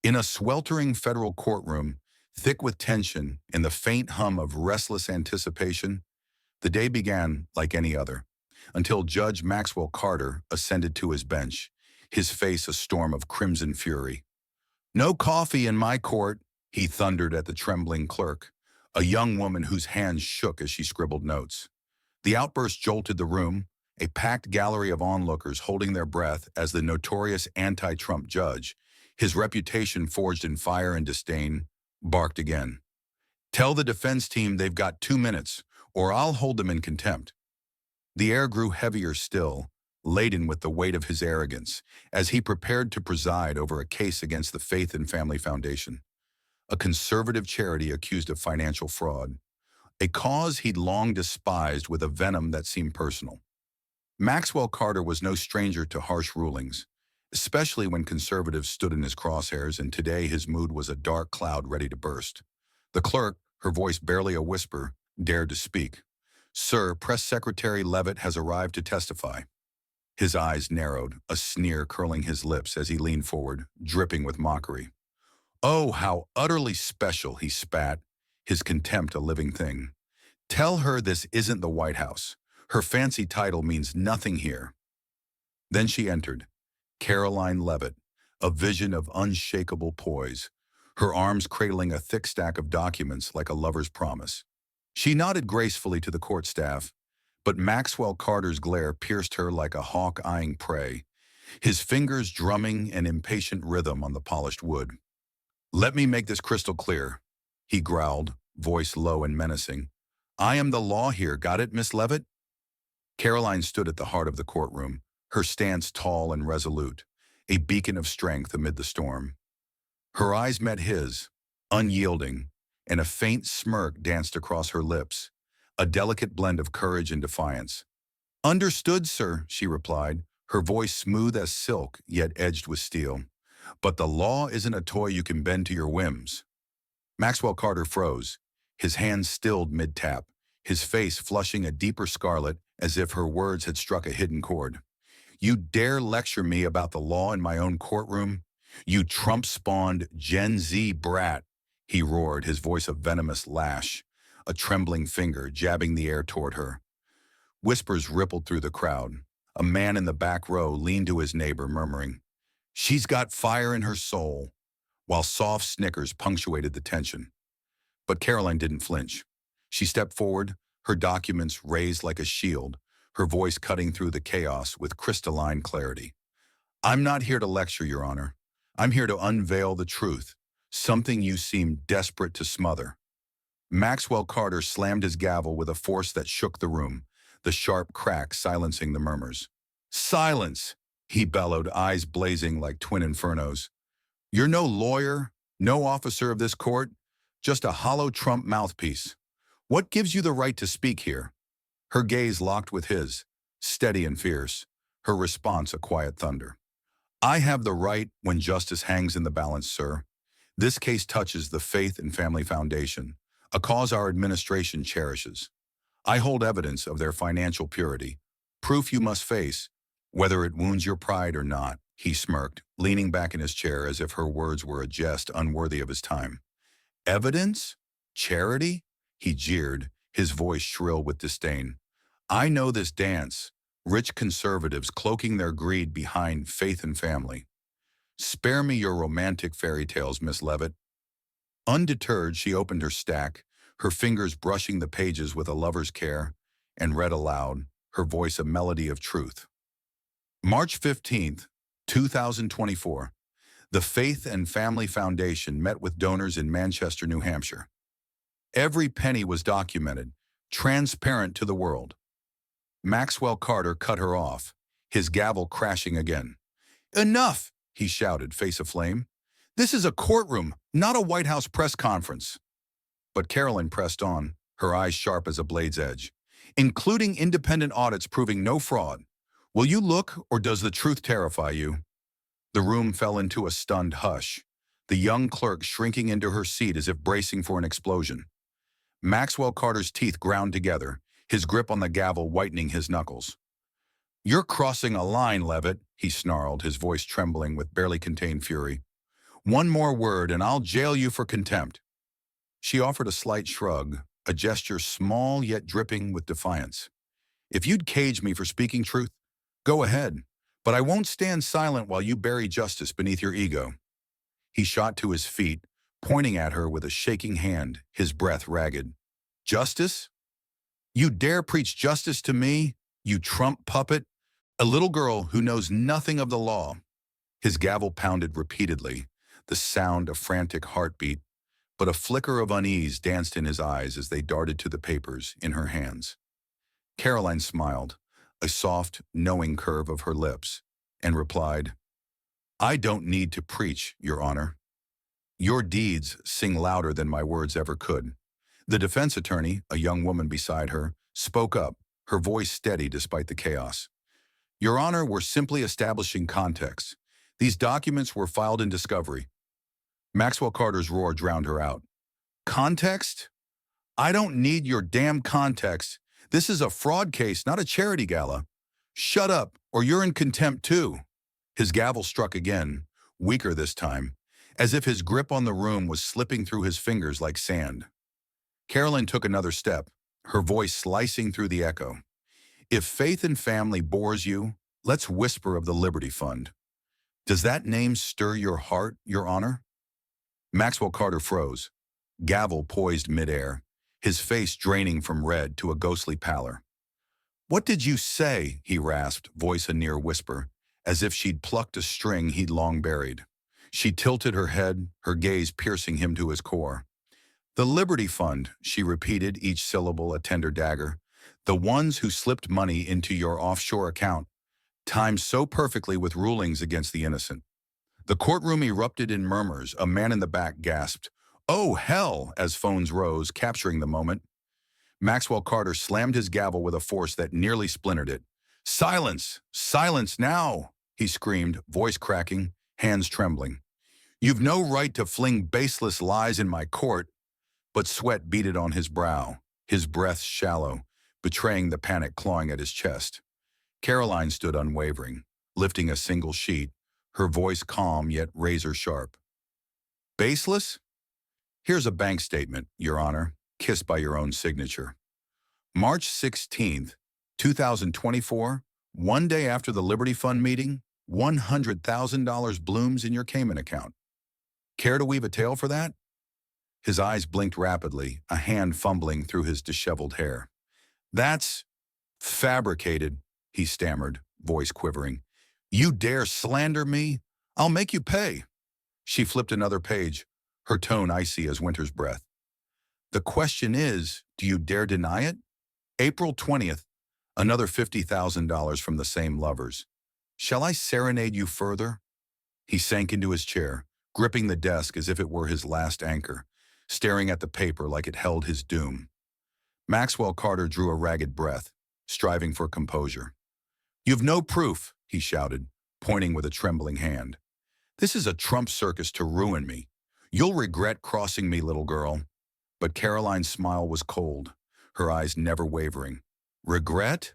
In a sweltering federal courtroom, thick with tension and the faint hum of restless anticipation, the day began like any other, until Judge Maxwell Carter ascended to his bench, his face a storm of crimson fury. "No coffee in my court," he thundered at the trembling clerk, a young woman whose hands shook as she scribbled notes. The outburst jolted the room, a packed gallery of onlookers holding their breath as the notorious anti-Trump judge, his reputation forged in fire and disdain, barked again. "Tell the defense team they've got 2 minutes, or I'll hold them in contempt." The air grew heavier still, laden with the weight of his arrogance, as he prepared to preside over a case against the Faith and Family Foundation, a conservative charity accused of financial fraud, a cause he'd long despised with a venom that seemed personal. Maxwell Carter was no stranger to harsh rulings, especially when conservatives stood in his crosshairs, and today his mood was a dark cloud ready to burst. The clerk, her voice barely a whisper, dared to speak. "Sir, Press Secretary Levitt has arrived to testify." His eyes narrowed, a sneer curling his lips as he leaned forward, dripping with mockery. "Oh, how utterly special," he spat, his contempt a living thing. "Tell her this isn't the White House. Her fancy title means nothing here." Then she entered, Karoline Leavitt, a vision of unshakable poise, her arms cradling a thick stack of documents like a lover's promise. She nodded gracefully to the court staff, but Maxwell Carter's glare pierced her like a hawk eyeing prey, his fingers drumming an impatient rhythm on the polished wood. "Let me make this crystal clear," he growled, voice low and menacing. "I am the law here, got it, Miss Leavitt?" Caroline stood at the heart of the courtroom, her stance tall and resolute, a beacon of strength amid the storm. Her eyes met his, unyielding, and a faint smirk danced across her lips, a delicate blend of courage and defiance. "Understood, sir," she replied, her voice smooth as silk yet edged with steel. "But the law isn't a toy you can bend to your whims." Maxwell Carter froze, his hands stilled mid-tap, his face flushing a deeper scarlet as if her words had struck a hidden chord. "You dare lecture me about the law in my own courtroom? You Trump-spawned Gen Z brat," he roared, his voice a venomous lash, a trembling finger jabbing the air toward her. Whispers rippled through the crowd. A man in the back row leaned to his neighbor, murmuring, "She's got fire in her soul," while soft snickers punctuated the tension. But Caroline didn't flinch. She stepped forward, her documents raised like a shield, her voice cutting through the chaos with crystalline clarity. "I'm not here to lecture, Your Honor. I'm here to unveil the truth, something you seem desperate to smother." Maxwell Carter slammed his gavel with a force that shook the room, the sharp crack silencing the murmurs. "Silence!" he bellowed, eyes blazing like twin infernos. "You're no lawyer, no officer of this court, just a hollow Trump mouthpiece. What gives you the right to speak here?" Her gaze locked with his, steady and fierce, her response a quiet thunder. "I have the right when justice hangs in the balance, sir. This case touches the Faith and Family Foundation, a cause our administration cherishes. I hold evidence of their financial purity, proof you must face, whether it wounds your pride or not," he smirked, leaning back in his chair as if her words were a jest unworthy of his time. "Evidence? Charity?" he jeered, his voice shrill with disdain. "I know this dance, rich conservatives cloaking their greed behind Faith and Family. Spare me your romantic fairy tales, Miss Leavitt." Undeterred, she opened her stack, her fingers brushing the pages with a lover's care, and read aloud, her voice a melody of truth. March 15th, 2024. The Faith and Family Foundation met with donors in Manchester, New Hampshire. Every penny was documented, transparent to the world. Maxwell Carter cut her off, his gavel crashing again. "Enough!" he shouted, face aflame. "This is a courtroom, not a White House press conference." But Caroline pressed on, her eyes sharp as a blade's edge. "Including independent audits proving no fraud. Will you look, or does the truth terrify you?" The room fell into a stunned hush, the young clerk shrinking into her seat as if bracing for an explosion. Maxwell Carter's teeth ground together, his grip on the gavel whitening his knuckles. "You're crossing a line, Levitt," he snarled, his voice trembling with barely contained fury. One more word and I'll jail you for contempt. She offered a slight shrug, a gesture small yet dripping with defiance. If you'd cage me for speaking truth, go ahead, but I won't stand silent while you bury justice beneath your ego. He shot to his feet, pointing at her with a shaking hand, his breath ragged. Justice? You dare preach justice to me, you Trump puppet? A little girl who knows nothing of the law. His gavel pounded repeatedly, the sound a frantic heartbeat, but a flicker of unease danced in his eyes as they darted to the papers in her hands. Karoline smiled, a soft, knowing curve of her lips, and replied, I don't need to preach, Your Honor. Your deeds sing louder than my words ever could. The defense attorney, a young woman beside her, spoke up, her voice steady despite the chaos. Your Honor, we're simply establishing context. These documents were filed in discovery. Maxwell Carter's roar drowned her out. Context? I don't need your damn context. This is a fraud case, not a charity gala. Shut up, or you're in contempt too. His gavel struck again, weaker this time, as if his grip on the room was slipping through his fingers like sand. Karoline took another step, her voice slicing through the echo. If faith and family bores you, let's whisper of the Liberty Fund. Does that name stir your heart, Your Honor? Maxwell Carter froze, gavel poised midair, his face draining from red to a ghostly pallor. What did you say? He rasped, voice a near whisper, as if she'd plucked a string he'd long buried. She tilted her head, her gaze piercing him to his core. The Liberty Fund, she repeated, each syllable a tender dagger. The ones who slipped money into your offshore account, timed so perfectly with rulings against the innocent. The courtroom erupted in murmurs. A man in the back gasped, "Oh, hell," as phones rose, capturing the moment. Maxwell Carter slammed his gavel with a force that nearly splintered it. Silence! Silence now! He screamed, voice cracking, hands trembling. You've no right to fling baseless lies in my court. But sweat beaded on his brow, his breath shallow, betraying the panic clawing at his chest. Karoline stood unwavering, lifting a single sheet, her voice calm yet razor-sharp. Baseless? Here's a bank statement, Your Honor, kissed by your own signature. March 16th, 2024, one day after the Liberty Fund meeting, $100,000 blooms in your Cayman account. Care to weave a tale for that? His eyes blinked rapidly, a hand fumbling through his disheveled hair. That's fabricated, he stammered, voice quivering. You dare slander me? I'll make you pay. She flipped another page, her tone icy as winter's breath. The question is, do you dare deny it? April 20th, another $50,000 from the same lovers. Shall I serenade you further? He sank into his chair, gripping the desk as if it were his last anchor, staring at the paper like it held his doom. Maxwell Carter drew a ragged breath, striving for composure. You've no proof, he shouted, pointing with a trembling hand. This is a Trump circus to ruin me. You'll regret crossing me, little girl. But Karoline's smile was cold, her eyes never wavering. Regret?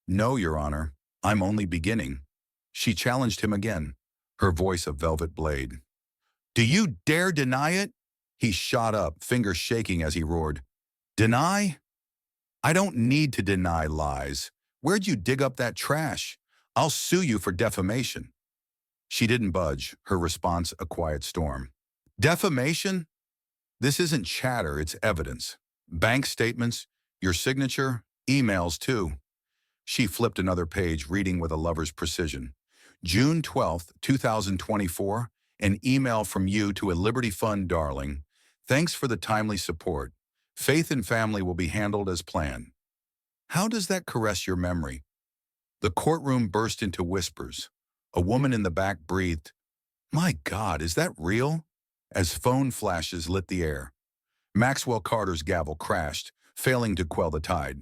No, Your Honor. I'm only beginning. She challenged him again, her voice a velvet blade. Do you dare deny it? He shot up, fingers shaking as he roared. Deny? I don't need to deny lies. Where'd you dig up that trash? I'll sue you for defamation. She didn't budge, her response a quiet storm. Defamation? This isn't chatter, it's evidence. Bank statements, your signature, emails too. She flipped another page, reading with a lover's precision. June 12th, 2024, an email from you to a Liberty Fund darling. Thanks for the timely support. Faith and family will be handled as planned. How does that caress your memory? The courtroom burst into whispers. A woman in the back breathed, My God, is that real? As phone flashes lit the air. Maxwell Carter's gavel crashed, failing to quell the tide.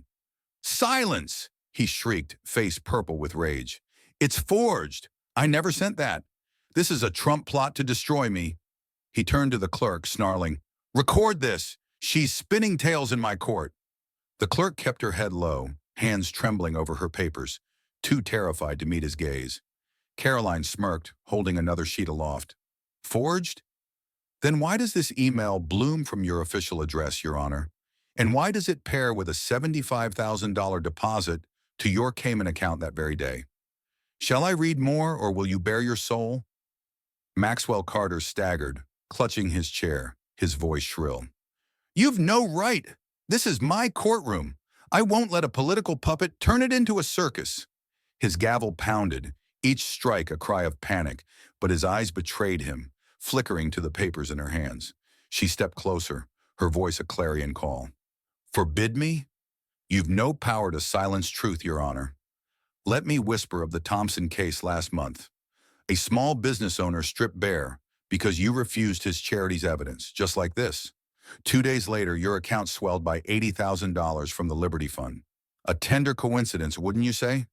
Silence! He shrieked, face purple with rage. It's forged! I never sent that. This is a Trump plot to destroy me. He turned to the clerk, snarling, Record this! She's spinning tales in my court. The clerk kept her head low, hands trembling over her papers, too terrified to meet his gaze. Karoline smirked, holding another sheet aloft. Forged? Then why does this email bloom from your official address, Your Honor? And why does it pair with a $75,000 deposit to your Cayman account that very day? Shall I read more, or will you bare your soul? Maxwell Carter staggered, clutching his chair, his voice shrill. You've no right. This is my courtroom. I won't let a political puppet turn it into a circus. His gavel pounded, each strike a cry of panic, but his eyes betrayed him, flickering to the papers in her hands. She stepped closer, her voice a clarion call. Forbid me? You've no power to silence truth, Your Honor. Let me whisper of the Thompson case last month. A small business owner stripped bare because you refused his charity's evidence, just like this. 2 days later, your account swelled by $80,000 from the Liberty Fund. A tender coincidence, wouldn't you say?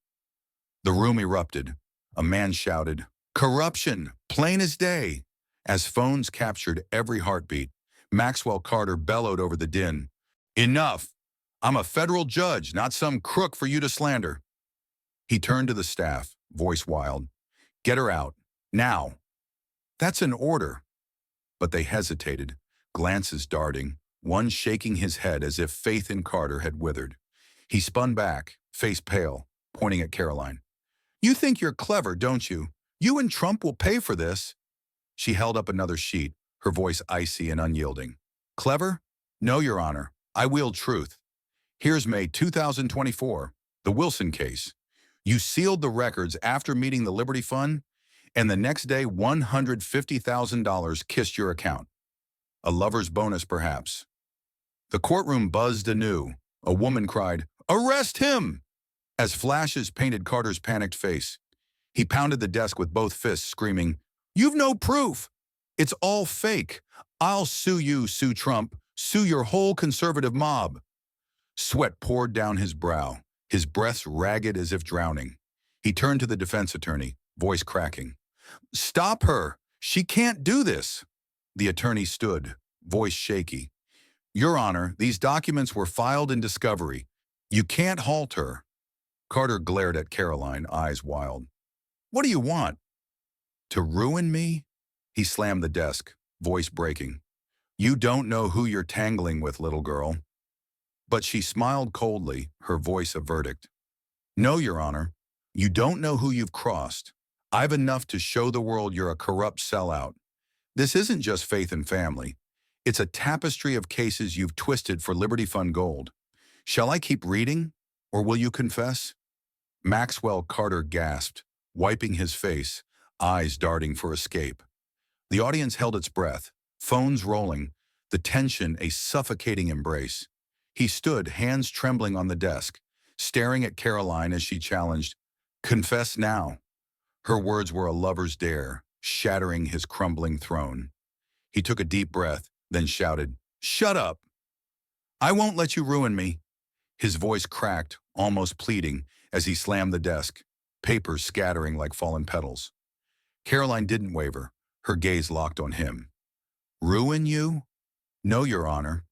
The room erupted. A man shouted, "Corruption, plain as day." As phones captured every heartbeat, Maxwell Carter bellowed over the din, "Enough! I'm a federal judge, not some crook for you to slander." He turned to the staff, voice wild, "Get her out, now." That's an order. But they hesitated, glances darting, one shaking his head as if faith in Carter had withered. He spun back, face pale, pointing at Karoline. "You think you're clever, don't you? You and Trump will pay for this." She held up another sheet, her voice icy and unyielding. "Clever? No, Your Honor. I wield truth. Here's May 2024, the Wilson case. You sealed the records after meeting the Liberty Fund, and the next day $150,000 kissed your account. A lover's bonus, perhaps." The courtroom buzzed anew. A woman cried, "Arrest him!" as flashes painted Carter's panicked face. He pounded the desk with both fists, screaming, "You've no proof! It's all fake! I'll sue you, sue Trump, sue your whole conservative mob." Sweat poured down his brow, his breath ragged as if drowning. He turned to the defense attorney, voice cracking. "Stop her! She can't do this!" The attorney stood, voice shaky. "Your Honor, these documents were filed in discovery. You can't halt her." Carter glared at Karoline, eyes wild. "What do you want? To ruin me?" He slammed the desk, voice breaking. "You don't know who you're tangling with, little girl." But she smiled coldly, her voice a verdict. "No, Your Honor, you don't know who you've crossed. I've enough to show the world you're a corrupt sellout. This isn't just faith and family. It's a tapestry of cases you've twisted for Liberty Fund gold. Shall I keep reading, or will you confess?" Maxwell Carter gasped, wiping his face, eyes darting for escape. The audience held its breath, phones rolling, the tension a suffocating embrace. He stood, hands trembling on the desk, staring at Karoline as she challenged, "Confess now." Her words were a lover's dare, shattering his crumbling throne. He took a deep breath, then shouted, "Shut up! I won't let you ruin me." His voice cracked, almost pleading, as he slammed the desk, papers scattering like fallen petals. Karoline didn't waver, her gaze locked on him. "Ruin you? No, Your Honor.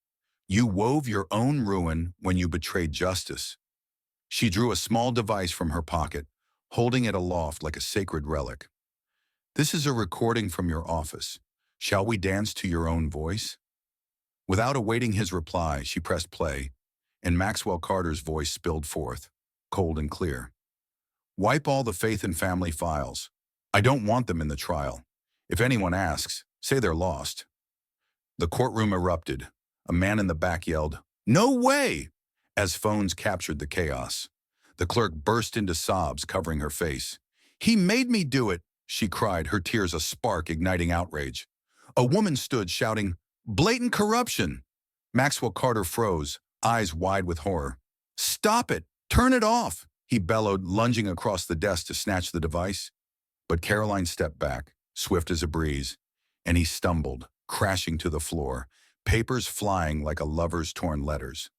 You wove your own ruin when you betrayed justice." She drew a small device from her pocket, holding it aloft like a sacred relic. "This is a recording from your office. Shall we dance to your own voice?" Without awaiting his reply, she pressed play, and Maxwell Carter's voice spilled forth, cold and clear. "Wipe all the faith and family files. I don't want them in the trial. If anyone asks, say they're lost." The courtroom erupted. A man in the back yelled, "No way!" as phones captured the chaos. The clerk burst into sobs, covering her face. "He made me do it," she cried, her tears a spark igniting outrage. A woman stood shouting, "Blatant corruption!" Maxwell Carter froze, eyes wide with horror. "Stop it! Turn it off!" he bellowed, lunging across the desk to snatch the device. But Karoline stepped back, swift as a breeze, and he stumbled, crashing to the floor, papers flying like a lover's torn letters.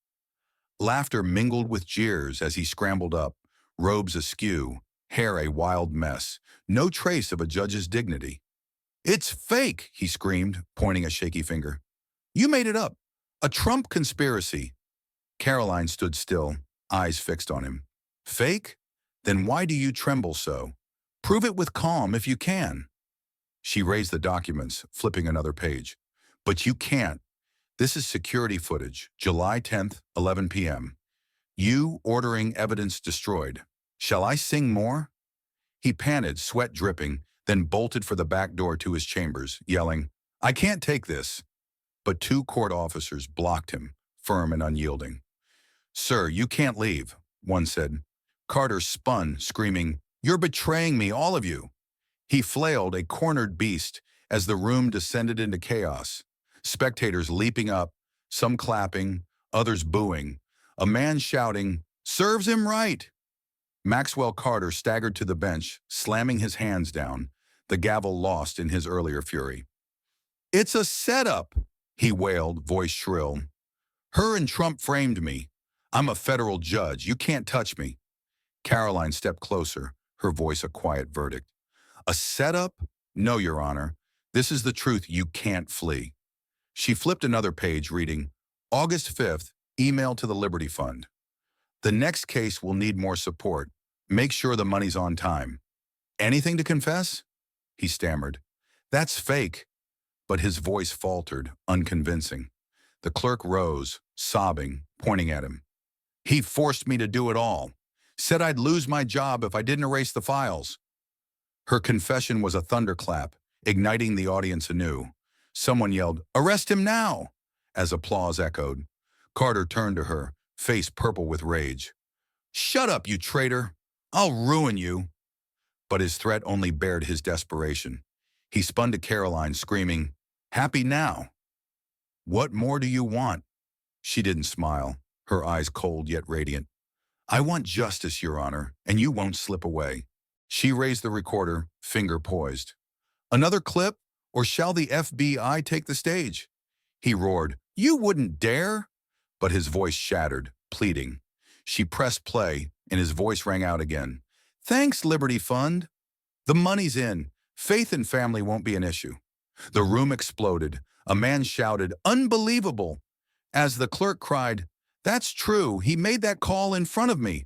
Laughter mingled with jeers as he scrambled up, robes askew, hair a wild mess, no trace of a judge's dignity. "It's fake!" he screamed, pointing a shaky finger. "You made it up. A Trump conspiracy." Karoline stood still, eyes fixed on him. "Fake? Then why do you tremble so? Prove it with calm if you can." She raised the documents, flipping another page. But you can't. This is security footage, July 10th, 11 p.m. You ordering evidence destroyed. Shall I sing more? He panted, sweat dripping, then bolted for the back door to his chambers, yelling, I can't take this. But two court officers blocked him, firm and unyielding. Sir, you can't leave, one said. Carter spun, screaming, You're betraying me, all of you. He flailed, a cornered beast, as the room descended into chaos. Spectators leaping up, some clapping, others booing. A man shouting, Serves him right! Maxwell Carter staggered to the bench, slamming his hands down, the gavel lost in his earlier fury. It's a setup, he wailed, voice shrill. Her and Trump framed me. I'm a federal judge. You can't touch me. Karoline stepped closer, her voice a quiet verdict. A setup? No, Your Honor. This is the truth. You can't flee. She flipped another page, reading, August 5th, email to the Liberty Fund. The next case will need more support. Make sure the money's on time. Anything to confess? He stammered. That's fake. But his voice faltered, unconvincing. The clerk rose, sobbing, pointing at him. He forced me to do it all. Said I'd lose my job if I didn't erase the files. Her confession was a thunderclap, igniting the audience anew. Someone yelled, Arrest him now! As applause echoed. Carter turned to her, face purple with rage. Shut up, you traitor! I'll ruin you! But his threat only bared his desperation. He spun to Karoline, screaming, Happy now! What more do you want? She didn't smile, her eyes cold yet radiant. I want justice, Your Honor, and you won't slip away. She raised the recorder, finger poised. Another clip, or shall the FBI take the stage? He roared, You wouldn't dare! But his voice shattered, pleading. She pressed play, and his voice rang out again. Thanks, Liberty Fund. The money's in. Faith and family won't be an issue. The room exploded. A man shouted, Unbelievable! As the clerk cried, That's true. He made that call in front of me.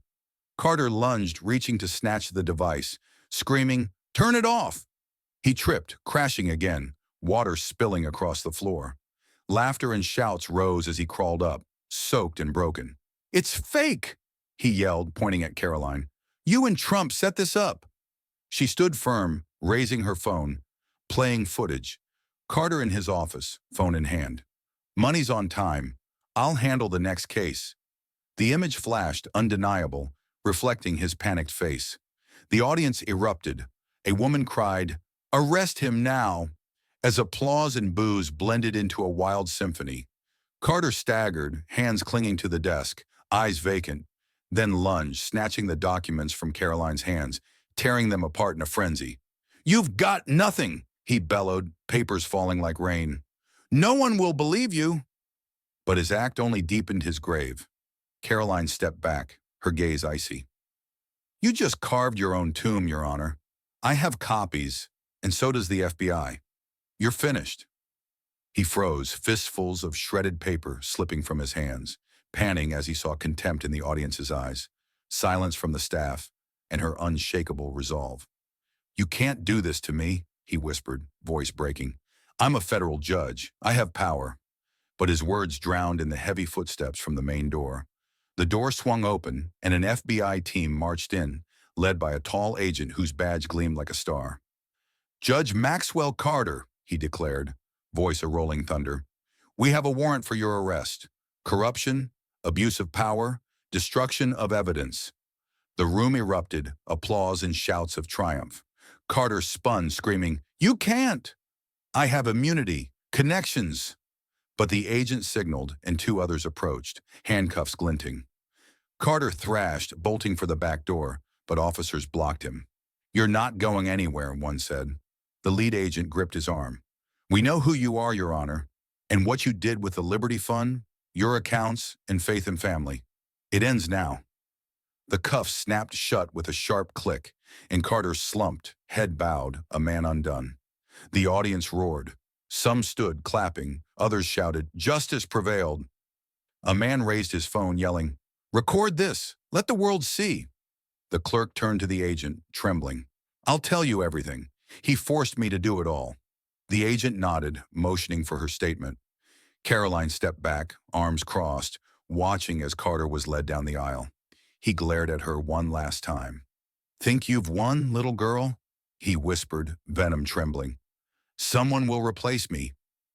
Carter lunged, reaching to snatch the device, screaming, Turn it off! He tripped, crashing again, water spilling across the floor. Laughter and shouts rose as he crawled up, soaked and broken. It's fake! He yelled, pointing at Karoline. You and Trump set this up. She stood firm, raising her phone, playing footage. Carter in his office, phone in hand. Money's on time. I'll handle the next case. The image flashed, undeniable, reflecting his panicked face. The audience erupted. A woman cried, Arrest him now! As applause and boos blended into a wild symphony. Carter staggered, hands clinging to the desk, eyes vacant, then lunged, snatching the documents from Karoline's hands, tearing them apart in a frenzy. You've got nothing, he bellowed, papers falling like rain. No one will believe you. But his act only deepened his grave. Karoline stepped back, her gaze icy. You just carved your own tomb, Your Honor. I have copies, and so does the FBI. You're finished. He froze, fistfuls of shredded paper slipping from his hands, panting as he saw contempt in the audience's eyes, silence from the staff, and her unshakable resolve. You can't do this to me, he whispered, voice breaking. I'm a federal judge. I have power. But his words drowned in the heavy footsteps from the main door. The door swung open, and an FBI team marched in, led by a tall agent whose badge gleamed like a star. Judge Maxwell Carter, he declared, voice a rolling thunder. We have a warrant for your arrest. Corruption, abuse of power, destruction of evidence. The room erupted, applause and shouts of triumph. Carter spun, screaming, You can't! I have immunity, connections. But the agent signaled, and two others approached, handcuffs glinting. Carter thrashed, bolting for the back door, but officers blocked him. You're not going anywhere, one said. The lead agent gripped his arm. We know who you are, Your Honor, and what you did with the Liberty Fund, your accounts, and Faith and Family. It ends now. The cuffs snapped shut with a sharp click, and Carter slumped, head bowed, a man undone. The audience roared. Some stood, clapping. Others shouted, Justice prevailed. A man raised his phone, yelling, Record this. Let the world see. The clerk turned to the agent, trembling. I'll tell you everything. He forced me to do it all. The agent nodded, motioning for her statement. Karoline stepped back, arms crossed, watching as Carter was led down the aisle. He glared at her one last time. "Think you've won, little girl?" he whispered, venom trembling. "Someone will replace me."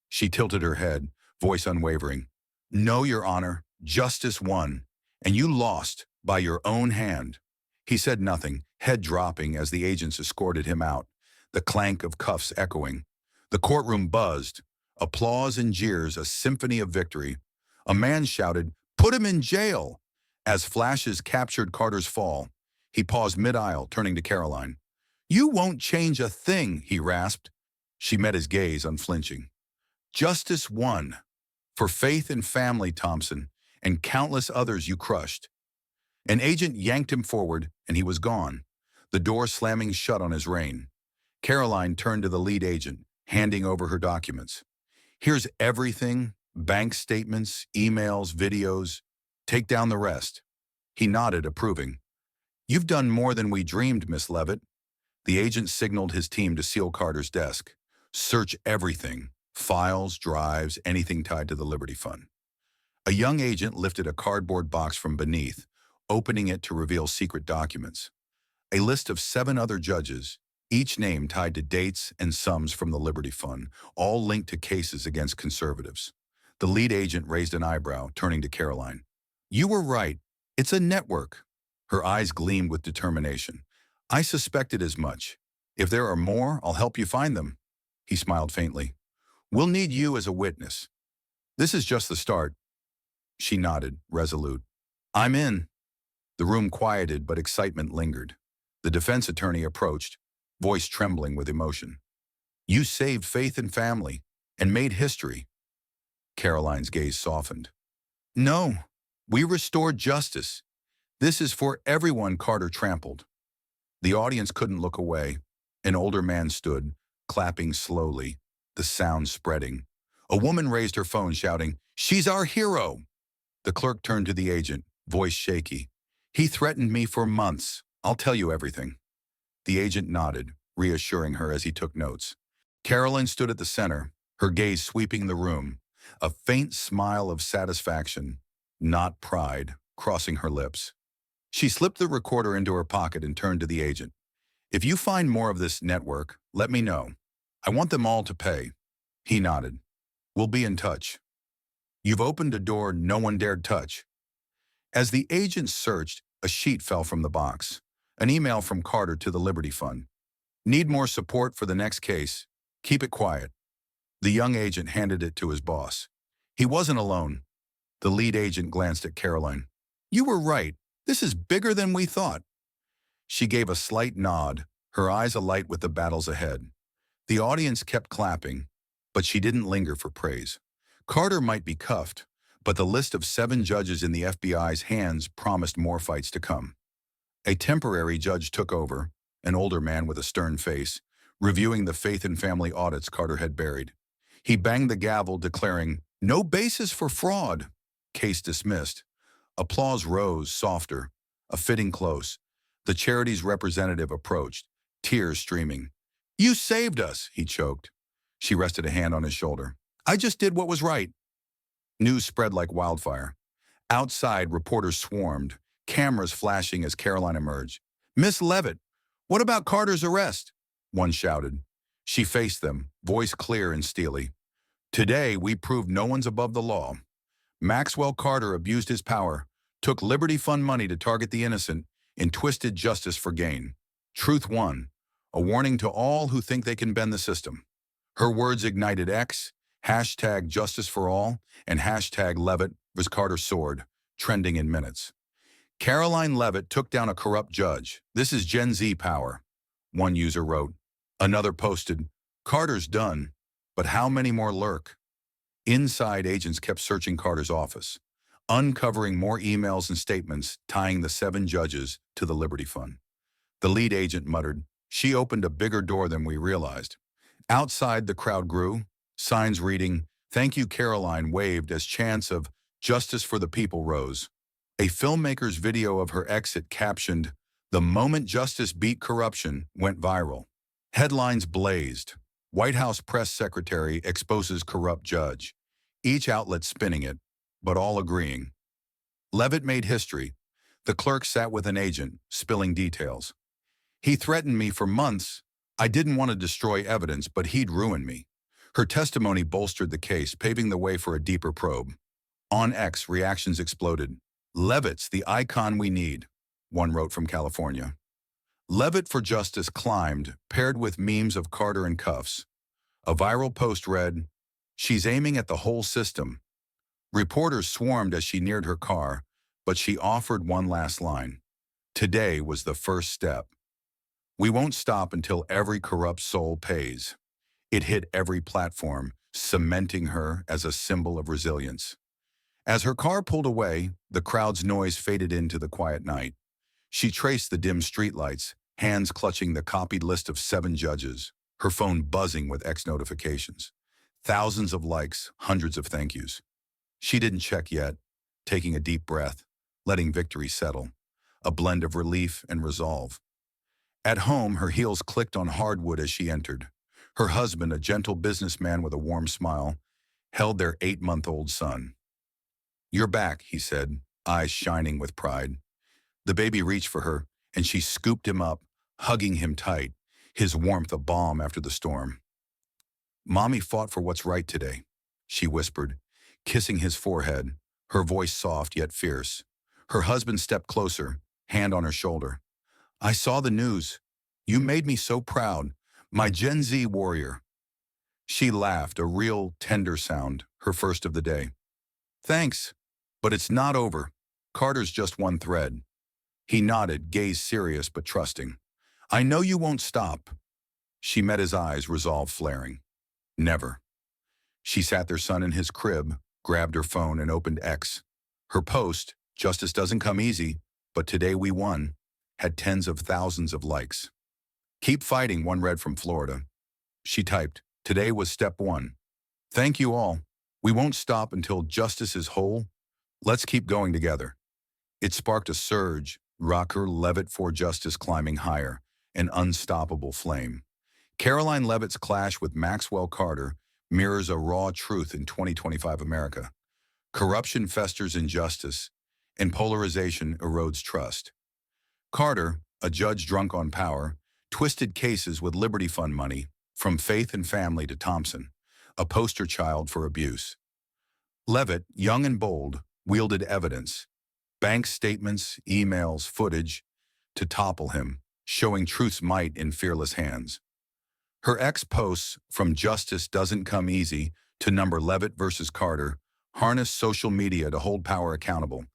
She tilted her head, voice unwavering. "No, Your Honor, justice won, and you lost by your own hand." He said nothing, head dropping as the agents escorted him out, the clank of cuffs echoing. The courtroom buzzed, applause and jeers, a symphony of victory. A man shouted, "Put him in jail!" As flashes captured Carter's fall. He paused mid-aisle, turning to Karoline. "You won't change a thing," he rasped. She met his gaze, unflinching. "Justice won. For faith and family, Thompson, and countless others you crushed." An agent yanked him forward, and he was gone, the door slamming shut on his reign. Karoline turned to the lead agent, handing over her documents. "Here's everything, bank statements, emails, videos. Take down the rest." He nodded, approving. "You've done more than we dreamed, Miss Leavitt." The agent signaled his team to seal Carter's desk. "Search everything, files, drives, anything tied to the Liberty Fund." A young agent lifted a cardboard box from beneath, opening it to reveal secret documents. A list of 7 other judges, each name tied to dates and sums from the Liberty Fund, all linked to cases against conservatives. The lead agent raised an eyebrow, turning to Karoline. "You were right. It's a network." Her eyes gleamed with determination. "I suspected as much. If there are more, I'll help you find them." He smiled faintly. "We'll need you as a witness." "This is just the start." She nodded, resolute. "I'm in." The room quieted, but excitement lingered. The defense attorney approached, voice trembling with emotion. "You saved faith and family, and made history." Karoline's gaze softened. "No, we restored justice. This is for everyone Carter trampled." The audience couldn't look away. An older man stood, clapping slowly, the sound spreading. A woman raised her phone, shouting, "She's our hero!" The clerk turned to the agent, voice shaky. "He threatened me for months. I'll tell you everything." The agent nodded, reassuring her as he took notes. Karoline stood at the center, her gaze sweeping the room, a faint smile of satisfaction, not pride, crossing her lips. She slipped the recorder into her pocket and turned to the agent. "If you find more of this network, let me know. I want them all to pay." He nodded. "We'll be in touch." "You've opened a door no one dared touch." As the agent searched, a sheet fell from the box. An email from Carter to the Liberty Fund. "Need more support for the next case. Keep it quiet." The young agent handed it to his boss. He wasn't alone. The lead agent glanced at Karoline. "You were right. This is bigger than we thought." She gave a slight nod, her eyes alight with the battles ahead. The audience kept clapping, but she didn't linger for praise. Carter might be cuffed, but the list of 7 judges in the FBI's hands promised more fights to come. A temporary judge took over, an older man with a stern face, reviewing the faith and family audits Carter had buried. He banged the gavel, declaring, "No basis for fraud." Case dismissed. Applause rose, softer, a fitting close. The charity's representative approached, tears streaming. "You saved us," he choked. She rested a hand on his shoulder. "I just did what was right." News spread like wildfire. Outside, reporters swarmed, cameras flashing as Karoline emerged. "Miss Leavitt, what about Carter's arrest?" one shouted. She faced them, voice clear and steely. "Today, we proved no one's above the law. Maxwell Carter abused his power, took Liberty Fund money to target the innocent, and twisted justice for gain. Truth won, a warning to all who think they can bend the system." Her words ignited X, hashtag Justice for All, and hashtag Levitt was Carter's sword, trending in minutes. "Karoline Leavitt took down a corrupt judge. This is Gen Z power," one user wrote. Another posted, "Carter's done, but how many more lurk?" Inside, agents kept searching Carter's office, uncovering more emails and statements tying the 7 judges to the Liberty Fund. The lead agent muttered, "She opened a bigger door than we realized." Outside, the crowd grew, signs reading, "Thank you, Karoline," waved as chants of "Justice for the People" rose. A filmmaker's video of her exit captioned, "The moment justice beat corruption," went viral. Headlines blazed. White House press secretary exposes corrupt judge. Each outlet spinning it, but all agreeing. Levitt made history. The clerk sat with an agent, spilling details. He threatened me for months. I didn't want to destroy evidence, but he'd ruin me. Her testimony bolstered the case, paving the way for a deeper probe. On X, reactions exploded. "Levitt's the icon we need," one wrote from California. "Levitt for justice" climbed, paired with memes of Carter in cuffs. A viral post read, "She's aiming at the whole system." Reporters swarmed as she neared her car, but she offered one last line. "Today was the first step. We won't stop until every corrupt soul pays." It hit every platform, cementing her as a symbol of resilience. As her car pulled away, the crowd's noise faded into the quiet night. She traced the dim streetlights, hands clutching the copied list of 7 judges, her phone buzzing with X notifications. Thousands of likes, hundreds of thank yous. She didn't check yet, taking a deep breath, letting victory settle, a blend of relief and resolve. At home, her heels clicked on hardwood as she entered. Her husband, a gentle businessman with a warm smile, held their 8-month-old son. "You're back," he said, eyes shining with pride. The baby reached for her, and she scooped him up, hugging him tight, his warmth a balm after the storm. "Mommy fought for what's right today," she whispered, kissing his forehead, her voice soft yet fierce. Her husband stepped closer, hand on her shoulder. "I saw the news. You made me so proud, my Gen Z warrior." She laughed, a real, tender sound, her first of the day. "Thanks, but it's not over. Carter's just one thread." He nodded, gaze serious but trusting. "I know you won't stop." She met his eyes, resolve flaring. "Never." She sat their son in his crib, grabbed her phone and opened X. Her post, "Justice doesn't come easy, but today we won," had tens of thousands of likes. "Keep fighting," one read from Florida. She typed, "Today was step 1. Thank you all. We won't stop until justice is whole. Let's keep going together." It sparked a surge, Rocker Leavitt for justice climbing higher, an unstoppable flame. Karoline Leavitt's clash with Maxwell Carter mirrors a raw truth in 2025 America. Corruption festers injustice, and polarization erodes trust. Carter, a judge drunk on power, twisted cases with Liberty Fund money, from Faith and Family to Thompson, a poster child for abuse. Leavitt, young and bold, wielded evidence, bank statements, emails, footage, to topple him, showing truth's might in fearless hands. Her X posts, from "Justice doesn't come easy" to number Leavitt versus Carter, harnessed social media to hold power accountable,